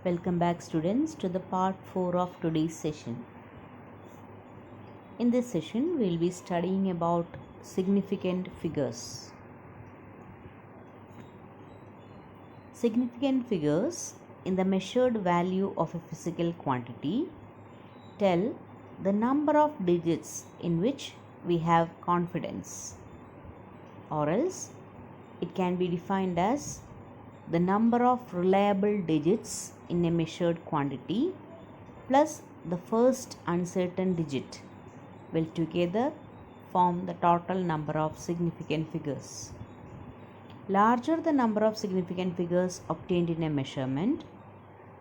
Welcome back students to the part 4 of today's session. In this session we will be studying about significant figures. Significant figures in the measured value of a physical quantity tell the number of digits in which we have confidence, or else it can be defined as the number of reliable digits in a measured quantity plus the first uncertain digit will together form the total number of significant figures. Larger the number of significant figures obtained in a measurement,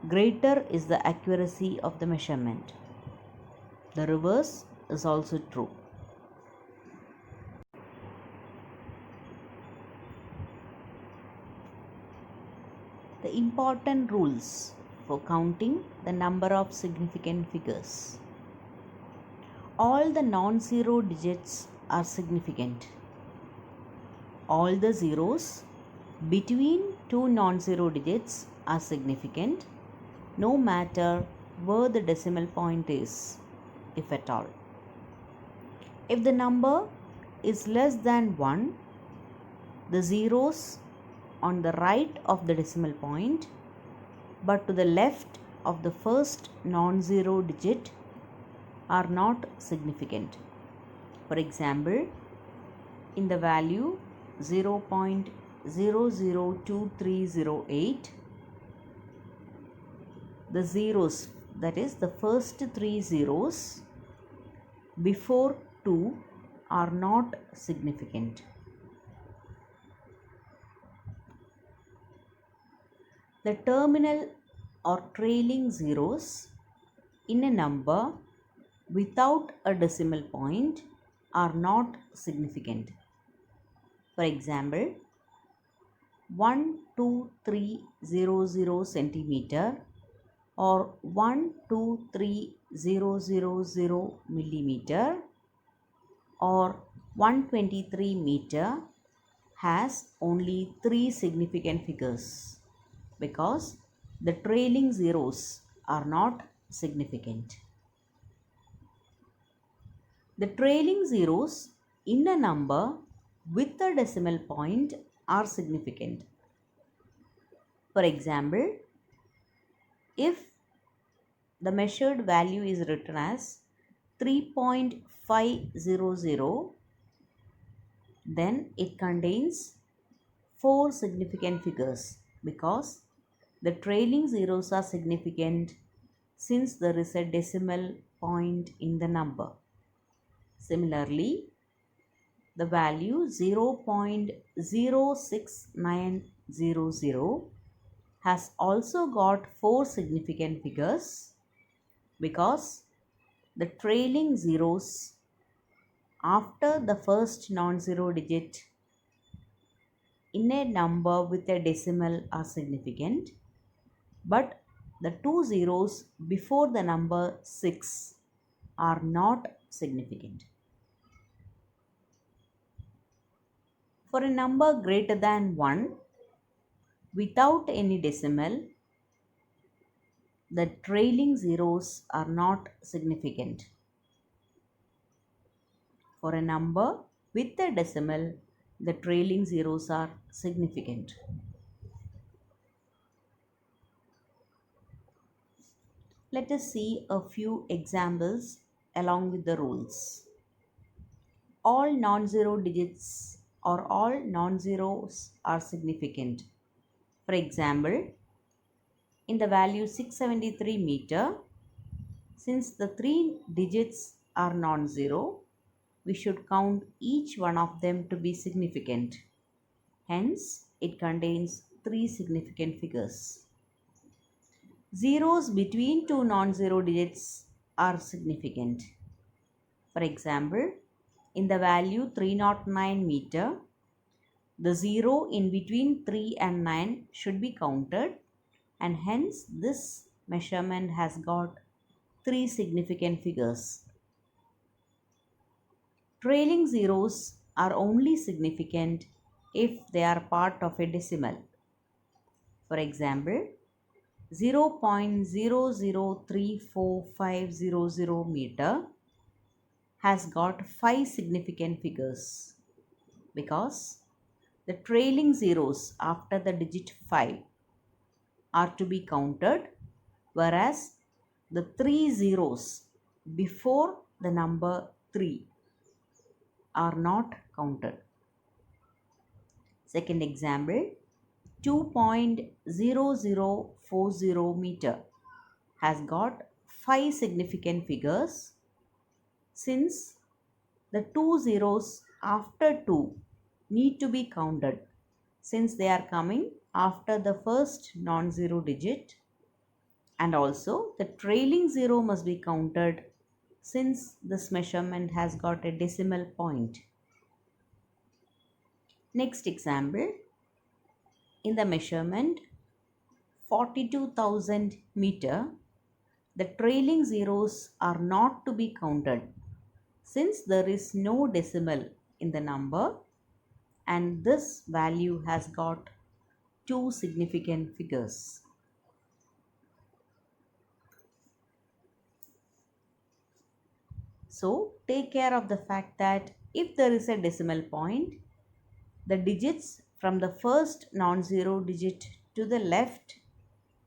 greater is the accuracy of the measurement. The reverse is also true. The important rules for counting the number of significant figures. All the non-zero digits are significant. All the zeros between two non-zero digits are significant, no matter where the decimal point is, if at all. If the number is less than 1, the zeros on the right of the decimal point but to the left of the first non-zero digit are not significant. For example, in the value 0.002308, the zeros, that is the first three zeros before 2 are not significant. The terminal or trailing zeros in a number without a decimal point are not significant. For example, 12300 centimeter or 123,000 millimeter or 123 meter has only 3 significant figures because the trailing zeros are not significant. The trailing zeros in a number with a decimal point are significant. For example, if the measured value is written as 3.500, then it contains 4 significant figures because the trailing zeros are significant since there is a decimal point in the number. Similarly, the value 0.06900 has also got 4 significant figures because the trailing zeros after the first non-zero digit in a number with a decimal are significant, but the two zeros before the number 6 are not significant. For a number greater than 1 without any decimal, the trailing zeros are not significant. For a number with a decimal, the trailing zeros are significant. Let us see a few examples along with the rules. All non-zero digits or all non-zeros are significant. For example, in the value 673 meter, since the 3 digits are non-zero, we should count each one of them to be significant. Hence, it contains 3 significant figures. Zeros between two non-zero digits are significant. For example, in the value 309 meter, the zero in between 3 and 9 should be counted, and hence this measurement has got 3 significant figures. Trailing zeros are only significant if they are part of a decimal. For example, 0.0034500 meter has got 5 significant figures because the trailing zeros after the digit 5 are to be counted, whereas the 3 zeros before the number 3 are not counted. Second example, 2.0040 meter has got 5 significant figures. Since the 2 zeros after 2 need to be counted, since they are coming after the first non-zero digit, and also the trailing zero must be counted since this measurement has got a decimal point. Next example, in the measurement 42,000 meter, the trailing zeros are not to be counted since there is no decimal in the number, and this value has got 2 significant figures. So take care of the fact that if there is a decimal point, the digits from the first non-zero digit to the left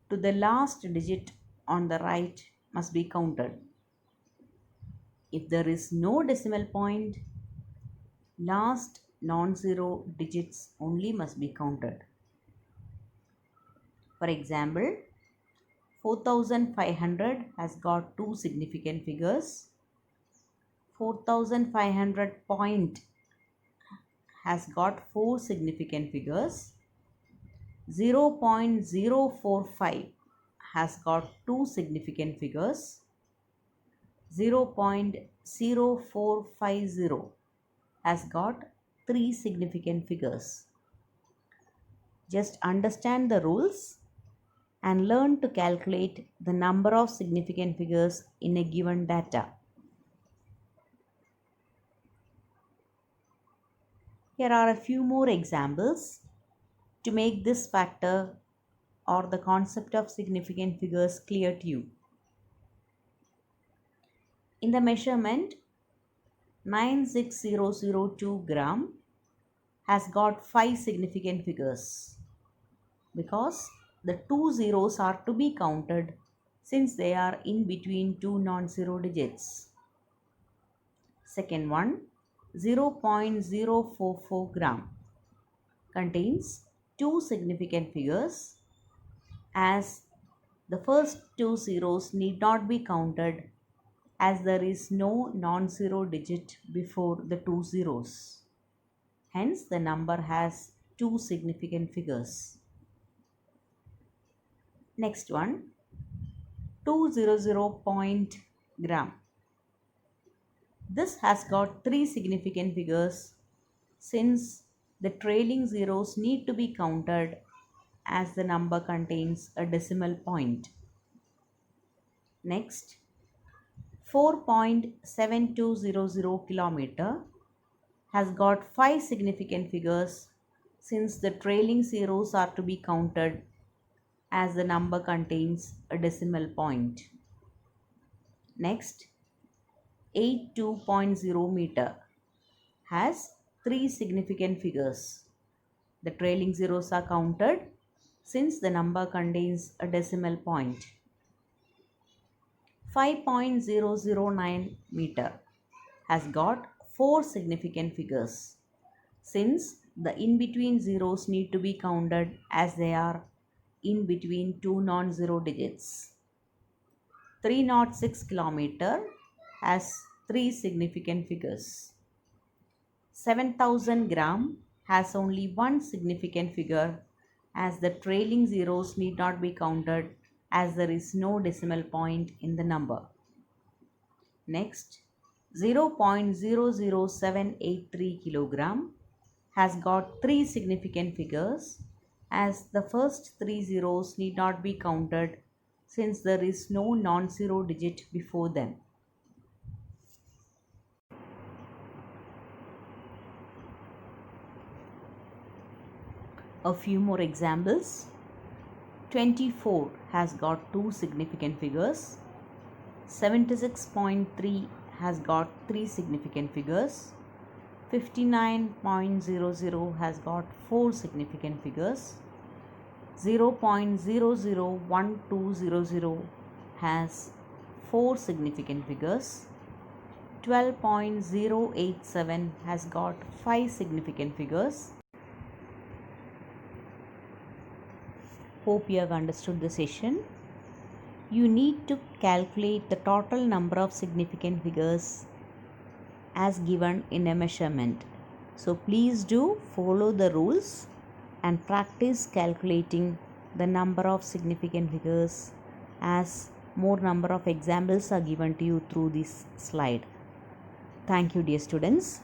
to the last digit on the right must be counted. If there is no decimal point, last non-zero digits only must be counted. For example, 4500 has got 2 significant figures. 4500 point has got 4 significant figures. 0.045 has got 2 significant figures. 0.0450 has got 3 significant figures. Just understand the rules and learn to calculate the number of significant figures in a given data. Here are a few more examples to make this factor or the concept of significant figures clear to you. In the measurement 96002 gram has got 5 significant figures because the 2 zeros are to be counted since they are in between two non-zero digits. Second one, 0.044 gram contains 2 significant figures, as the first 2 zeros need not be counted as there is no non-zero digit before the 2 zeros. Hence, the number has 2 significant figures. Next one, 200 point gram. This has got 3 significant figures since the trailing zeros need to be counted as the number contains a decimal point. Next, 4.7200 kilometer has got 5 significant figures since the trailing zeros are to be counted as the number contains a decimal point. Next, 82.0 meter has 3 significant figures. The trailing zeros are counted since the number contains a decimal point. 5.009 meter has got 4 significant figures since the in-between zeros need to be counted as they are in between two non-zero digits. 306 kilometer has 3 significant figures. 7000 gram has only 1 significant figure as the trailing zeros need not be counted as there is no decimal point in the number. Next, 0.00783 kilogram has got 3 significant figures as the first 3 zeros need not be counted since there is no non-zero digit before them. A few more examples. 24 has got two significant figures. 76.3 has got three significant figures. 59.00 has got four significant figures. 0.001200 has four significant figures. 12.087 has got five significant figures. Hope you have understood the session. You need to calculate the total number of significant figures as given in a measurement. So please do follow the rules and practice calculating the number of significant figures, as more number of examples are given to you through this slide. Thank you, dear students.